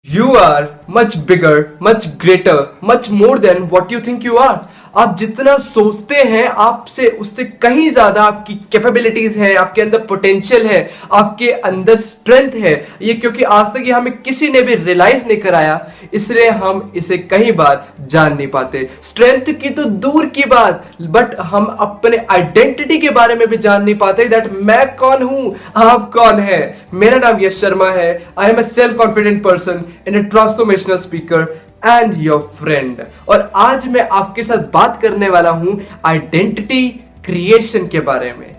You are much bigger, much greater, much more than what you think you are. आप जितना सोचते हैं आपसे उससे कहीं ज्यादा आपकी कैपेबिलिटीज है, आपके अंदर पोटेंशियल है, आपके अंदर स्ट्रेंथ है। ये क्योंकि आज तक ये हमें किसी ने भी रियलाइज नहीं कराया, इसलिए हम इसे कई बार जान नहीं पाते। स्ट्रेंथ की तो दूर की बात, बट हम अपने आइडेंटिटी के बारे में भी जान नहीं पाते। दैट मैं कौन हूं, आप कौन है। मेरा नाम यश शर्मा है। I am a self confident person and a transformational speaker and your friend. और आज मैं आपके साथ बात करने वाला हूं आइडेंटिटी क्रिएशन के बारे में।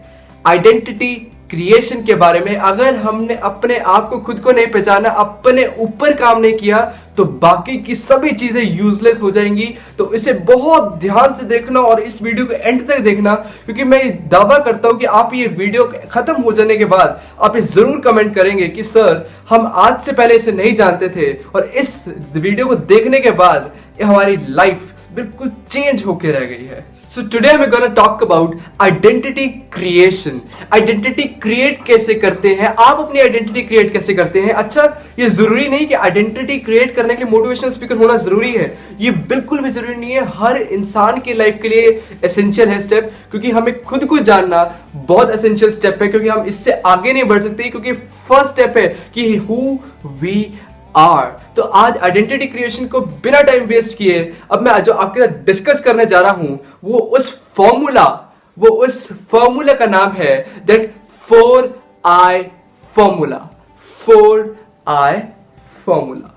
आइडेंटिटी क्रिएशन के बारे में अगर हमने अपने आप को, खुद को नहीं पहचाना, अपने ऊपर काम नहीं किया, तो बाकी की सभी चीजें यूजलेस हो जाएंगी। तो इसे बहुत ध्यान से देखना और इस वीडियो को एंड तक देखना, क्योंकि मैं दावा करता हूं कि आप ये वीडियो खत्म हो जाने के बाद आप ये जरूर कमेंट करेंगे कि सर हम आज से पहले इसे नहीं जानते थे, और इस वीडियो को देखने के बाद हमारी लाइफ बिल्कुल चेंज होके रह गई है। So today we're gonna talk about identity creation. Identity create कैसे करते हैं, आप अपनी आइडेंटिटी क्रिएट कैसे करते हैं। अच्छा, ये जरूरी नहीं कि आइडेंटिटी क्रिएट करने के लिए मोटिवेशनल स्पीकर होना जरूरी है, ये बिल्कुल भी जरूरी नहीं है। हर इंसान की लाइफ के लिए एसेंशियल है स्टेप, क्योंकि हमें खुद को जानना बहुत एसेंशियल स्टेप है, क्योंकि हम इससे आगे नहीं बढ़ सकते। क्योंकि फर्स्ट स्टेप है कि हु वी आर। तो आज आइडेंटिटी क्रिएशन को बिना टाइम वेस्ट किए अब मैं जो आपके साथ डिस्कस करने जा रहा हूं वो उस फॉर्मूला का नाम है that 4I formula. 4I formula.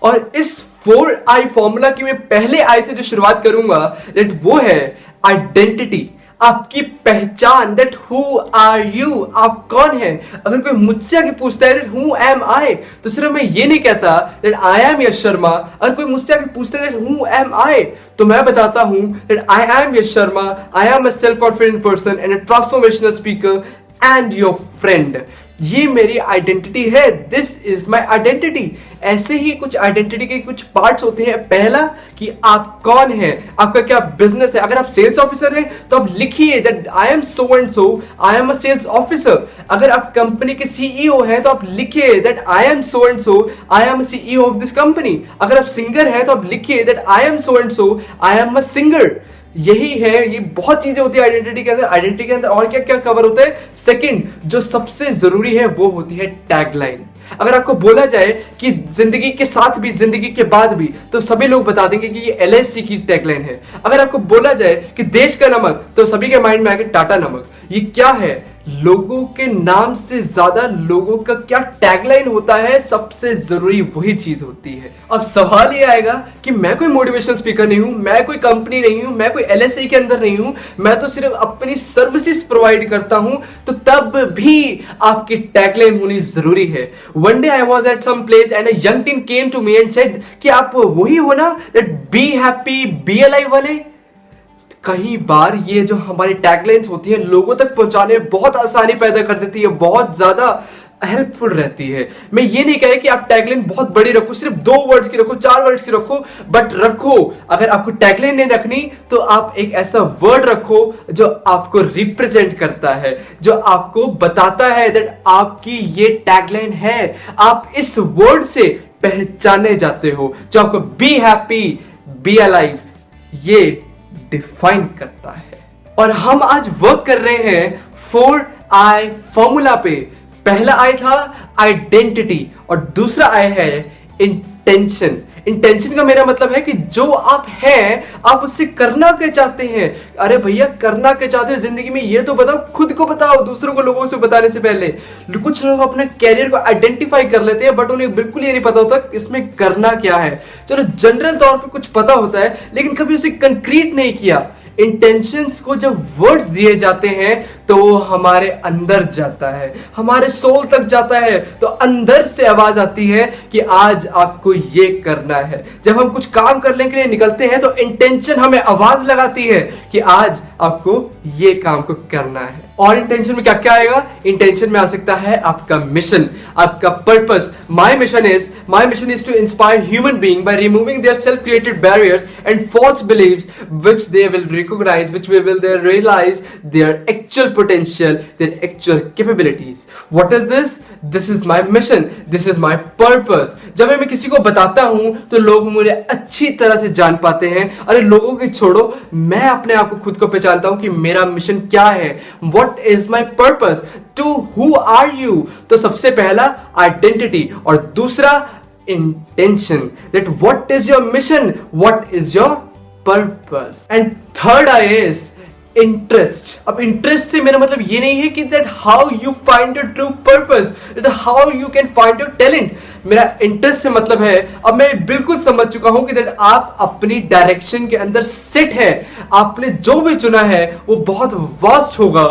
और इस 4I फॉर्मूला की मैं पहले आई से जो शुरुआत करूंगा दैट वो है आइडेंटिटी, आपकी पहचान। दैट हु आर यू, आप कौन है। अगर कोई मुझसे आके पूछता है हु एम आई, तो सिर्फ मैं ये नहीं कहता दैट आई एम यश शर्मा। अगर कोई मुझसे आके पूछता है हु एम आई, तो मैं बताता हूं that I M Yash Sharma, I am a self confident person and a transformational speaker and your friend. ये मेरी आइडेंटिटी है, दिस इज माई आइडेंटिटी। ऐसे ही कुछ आइडेंटिटी के कुछ पार्ट्स होते हैं। पहला कि आप कौन है, आपका क्या बिजनेस है। अगर आप सेल्स ऑफिसर हैं तो आप लिखिए that I am so and so, I am a sales officer. अगर आप कंपनी के सीईओ हैं तो आप लिखिए that I am so and so, I am a CEO of this company. अगर आप सिंगर हैं तो आप लिखिए that I am so and so, I am a singer. यही है, ये बहुत चीजें होती है आइडेंटिटी के अंदर। आइडेंटिटी के अंदर और क्या क्या कवर होता है। सेकंड जो सबसे जरूरी है वो होती है टैगलाइन। अगर आपको बोला जाए कि जिंदगी के साथ भी जिंदगी के बाद भी, तो सभी लोग बता देंगे कि ये एलआईसी की टैगलाइन है। अगर आपको बोला जाए कि देश का नमक, तो सभी के माइंड में आएगा टाटा नमक। ये क्या है, लोगों के नाम से ज्यादा लोगों का क्या टैगलाइन होता है, सबसे जरूरी वही चीज होती है। अब सवाल ये आएगा कि मैं कोई मोटिवेशनल स्पीकर नहीं हूं, मैं कोई कंपनी नहीं हूं, मैं कोई एलएसई के अंदर नहीं हूं, मैं तो सिर्फ अपनी सर्विसेज प्रोवाइड करता हूं, तो तब भी आपकी टैगलाइन होनी जरूरी है। One day I was at some place and a young teen came to me and said कि आप वही हो ना that be happy be alive वाले। कई बार ये जो हमारी टैगलाइंस होती है लोगों तक पहुंचाने में बहुत आसानी पैदा कर देती है, बहुत ज्यादा हेल्पफुल रहती है। मैं ये नहीं कहे कि आप टैगलाइन बहुत बड़ी रखो, सिर्फ 2 वर्ड्स की रखो, 4 वर्ड्स की रखो, बट रखो। अगर आपको टैगलाइन नहीं रखनी तो आप एक ऐसा वर्ड रखो जो आपको रिप्रेजेंट करता है, जो आपको बताता है दैट आपकी ये टैगलाइन है। आप इस वर्ड से पहचाने जाते हो, जो आपको बी हैप्पी बी अलाइव ये डिफाइन करता है। और हम आज वर्क कर रहे हैं 4I फॉर्मूला पे। पहला आई था आइडेंटिटी और दूसरा आई है इंटेंशन। इंटेंशन का मेरा मतलब है कि जो आप हैं आप उससे करना क्या चाहते हैं। अरे भैया, करना क्या चाहते हो जिंदगी में ये तो बताओ, खुद को बताओ, दूसरों को लोगों से बताने से पहले। कुछ लोग अपने कैरियर को आइडेंटिफाई कर लेते हैं बट उन्हें बिल्कुल ये नहीं पता होता इसमें करना क्या है। चलो जनरल तौर पे कुछ पता होता है लेकिन कभी उसे कंक्रीट नहीं किया। इंटेंशंस को जब वर्ड्स दिए जाते हैं तो वो हमारे अंदर जाता है, हमारे सोल तक जाता है, तो अंदर से आवाज आती है कि आज आपको ये करना है। जब हम कुछ काम करने के लिए निकलते हैं तो इंटेंशन हमें आवाज लगाती है कि आज आपको ये काम को करना है। और इंटेंशन में क्या क्या आएगा, इंटेंशन में आ सकता है आपका मिशन, आपका purpose. My mission is to inspire human being by removing their self created barriers and false believes which they will recognize, which will they realize their actual potential, their actual capabilities. What is this? This is my mission, this is my purpose. जब मैं किसी को बताता हूं तो लोग मुझे अच्छी तरह से जान पाते हैं। अरे लोगों की छोड़ो, मैं अपने आप को खुद को पहचानता हूं कि मेरा मिशन क्या है, what is my purpose, to who are you. तो सबसे पहला आइडेंटिटी और दूसरा intention, that what is your mission, what is your purpose. And third I is interest. अब इंटरेस्ट से मेरा मतलब ये नहीं है कि that how you find your true purpose, that how you can find your talent. मेरा इंटरेस्ट से मतलब है, अब मैं बिल्कुल समझ चुका हूं कि दैट आप अपनी डायरेक्शन के अंदर सेट है, आपने जो भी चुना है वो बहुत वास्ट होगा,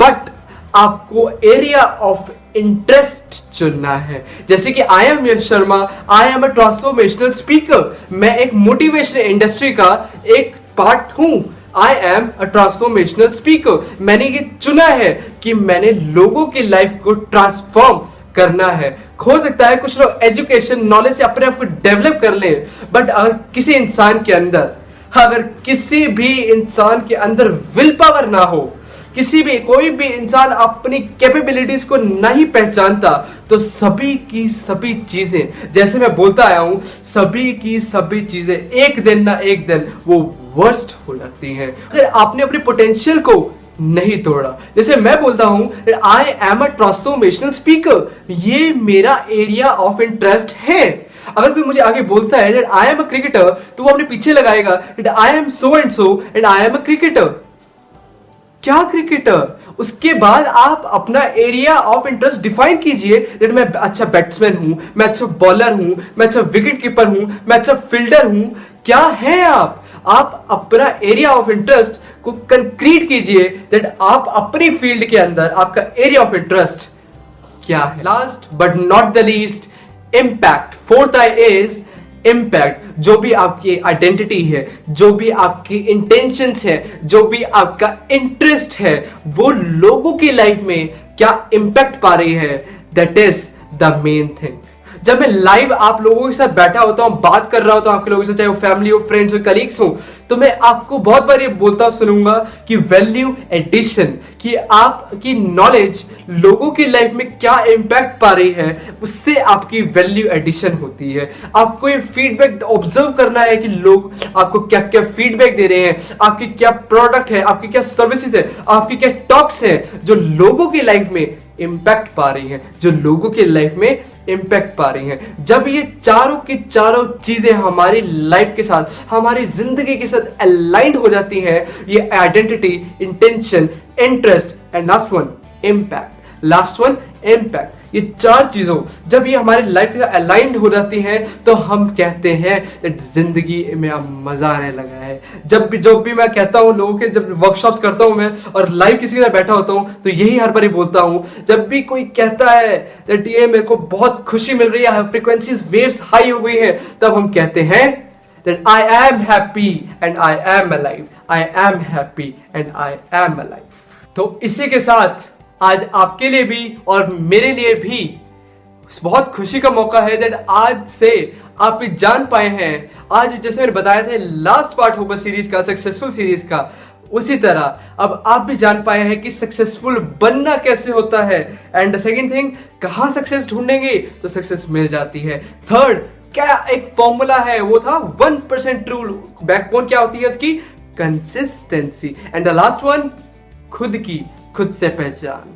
बट आपको एरिया ऑफ इंटरेस्ट चुनना है। जैसे कि I am Yash Sharma, I am a transformational speaker. मैं एक मोटिवेशनल इंडस्ट्री का एक पार्ट हूं। I am a transformational speaker। मैंने ये चुना है कि मैंने लोगों की लाइफ को ट्रांसफॉर्म करना है। हो सकता है कुछ लोग एजुकेशन नॉलेज से अपने आप को डेवलप कर ले, बट अगर किसी इंसान के अंदर विल पावर ना हो, कोई भी इंसान अपनी कैपेबिलिटीज को नहीं पहचानता, तो सभी की सभी चीजें, जैसे मैं बोलता आया हूं, सभी की सभी चीजें एक दिन ना एक दिन वो वर्स्ट हो लगती हैं अगर आपने अपने पोटेंशियल को नहीं तोड़ा। जैसे मैं बोलता हूं आई एम अ ट्रांसफॉर्मेशनल स्पीकर, ये मेरा एरिया ऑफ इंटरेस्ट है। अगर कोई मुझे आगे बोलता है that I am a cricketer, तो वो अपने पीछे लगाएगा that I am so and so and I am a cricketer. क्या क्रिकेटर? उसके बाद आप अपना एरिया ऑफ इंटरेस्ट डिफाइन कीजिए, दैट मैं अच्छा बैट्समैन हूं, मैं अच्छा बॉलर हूं, मैं अच्छा विकेट कीपर हूं, मैं अच्छा फील्डर हूं। क्या है आप अपना एरिया ऑफ इंटरेस्ट को कंक्रीट कीजिए, दैट आप अपनी फील्ड के अंदर आपका एरिया ऑफ इंटरेस्ट क्या है। Last but not the least, impact. Fourth I is impact. जो भी आपकी आइडेंटिटी है, जो भी आपकी इंटेंशंस है, जो भी आपका इंटरेस्ट है, वो लोगों की लाइफ में क्या इंपैक्ट पा रही है, that is the main thing. जब मैं लाइव आप लोगों के साथ बैठा होता हूं, बात कर रहा होता हूं आपके लोगों से, चाहे वो फैमिली हो, फ्रेंड्स हो, कलीग्स हो, तो मैं आपको बहुत बार ये बोलता सुनूंगा कि वैल्यू एडिशन, कि आपकी नॉलेज लोगों की लाइफ में क्या इंपैक्ट पा रही है, उससे आपकी वैल्यू एडिशन होती है। आपको ये फीडबैक ऑब्जर्व करना है कि लोग आपको क्या क्या फीडबैक दे रहे हैं, आपकी क्या प्रोडक्ट है, आपकी क्या सर्विसेज है, आपकी क्या टॉक्स है जो लोगों की लाइफ में इंपैक्ट पा रही हैं, जो लोगों की लाइफ में इंपैक्ट पा रही हैं। जब ये चारों की चारों चीजें हमारी लाइफ के साथ, हमारी जिंदगी के साथ अलाइंड हो जाती हैं, ये identity, intention, interest and last one impact, ये चार चीजों जब ये हमारे लाइफ के साथ अलाइंड हो जाती हैं, तो हम कहते हैं जिंदगी में अब मजा आने लगा है। जब भी मैं कहता हूं लोगों के, जब वर्कशॉप्स करता हूं मैं और लाइव किसी के साथ बैठा होता हूं, तो यही हर बार बोलता हूं। जब भी कोई कहता है दैट ये मेरे को बहुत खुशी मिल रही है, फ्रीक्वेंसीज वेव्स हाई हो गई है, तब हम कहते हैं that I am happy and I am alive, I am happy and I am alive. तो इसी के साथ आज आपके लिए भी और मेरे लिए भी बहुत खुशी का मौका है दैट आज से आप जान पाए हैं, आज जैसे मैंने बताया था लास्ट पार्ट होगा सीरीज का, सक्सेसफुल सीरीज का, उसी तरह अब आप भी जान पाए हैं कि सक्सेसफुल बनना कैसे होता है। एंड द सेकंड थिंग, कहां सक्सेस ढूंढेंगे तो सक्सेस मिल जाती है। थर्ड, क्या एक फॉर्मूला है, वो था 1% रूल। बैकबोन क्या होती है उसकी? Consistency. And the last one, खुद से पहचान,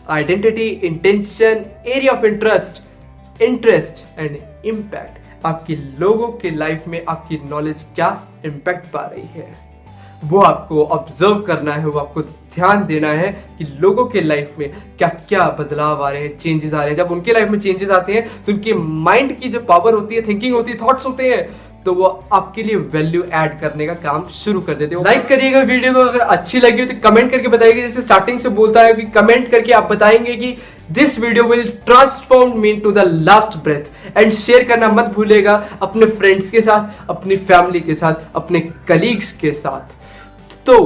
identity, intention, area of interest and impact. आपकी लोगों की लाइफ में आपकी नॉलेज क्या इम्पैक्ट पा रही है, वो आपको ऑब्जर्व करना है, वो आपको ध्यान देना है कि लोगों के लाइफ में क्या क्या बदलाव आ रहे हैं, चेंजेस आ रहे हैं। जब उनके लाइफ में चेंजेस आते हैं तो उनके माइंड की जो पावर होती है, थिंकिंग होती है, थॉट्स होते हैं, तो वो आपके लिए वैल्यू ऐड करने का काम शुरू कर देते हो। लाइक करिएगा वीडियो को, अगर अच्छी लगी हो तो कमेंट करके बताइएगा। जैसे स्टार्टिंग से बोलता है कि कमेंट करके आप बताएंगे कि this video will transform me to the last breath. And share करना मत भूलिएगा अपने फ्रेंड्स के साथ, अपनी फैमिली के साथ, अपने कलीग्स के साथ। तो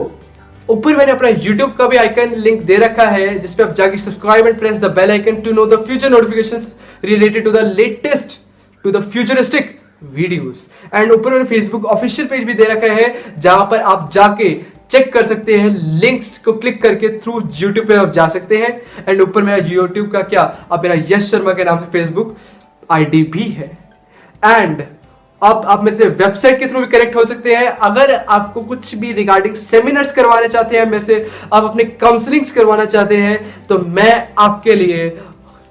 ऊपर मैंने अपना YouTube का भी आइकन लिंक दे रखा है, जिसपे आप जाके subscribe and press the bell icon to know the future notifications related to the latest, to the futuristic videos. And ऊपर मैंने फेसबुक ऑफिशियल पेज भी दे रखा है, जहां पर आप जाके चेक कर सकते हैं, लिंक्स को क्लिक करके थ्रू यूट्यूब पे आप जा सकते हैं। एंड ऊपर मेरा यूट्यूब का क्या, अब मेरा यश शर्मा के नाम से फेसबुक आईडी भी है। एंड आप मेरे से वेबसाइट के थ्रू भी कनेक्ट हो सकते हैं। अगर आपको कुछ भी रिगार्डिंग सेमिनार्स करवाने चाहते हैं मेरे से, आप अपने काउंसलिंग्स करवाना चाहते हैं, तो मैं आपके लिए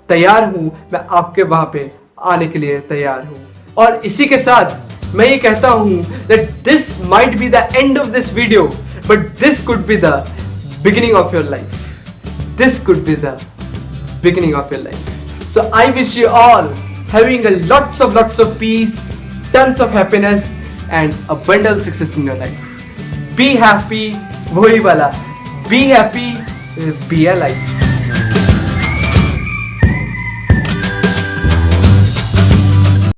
तैयार हूं, मैं आपके वहां पे आने के लिए तैयार हूं। और इसी के साथ मैं ये कहता हूं that this might be the end of this video, but this could be the beginning of your life, this could be the beginning of your life. So I wish you all having a lots of peace, tons of happiness and abundant success in your life. Be happy, वही वाला, be happy, be alive.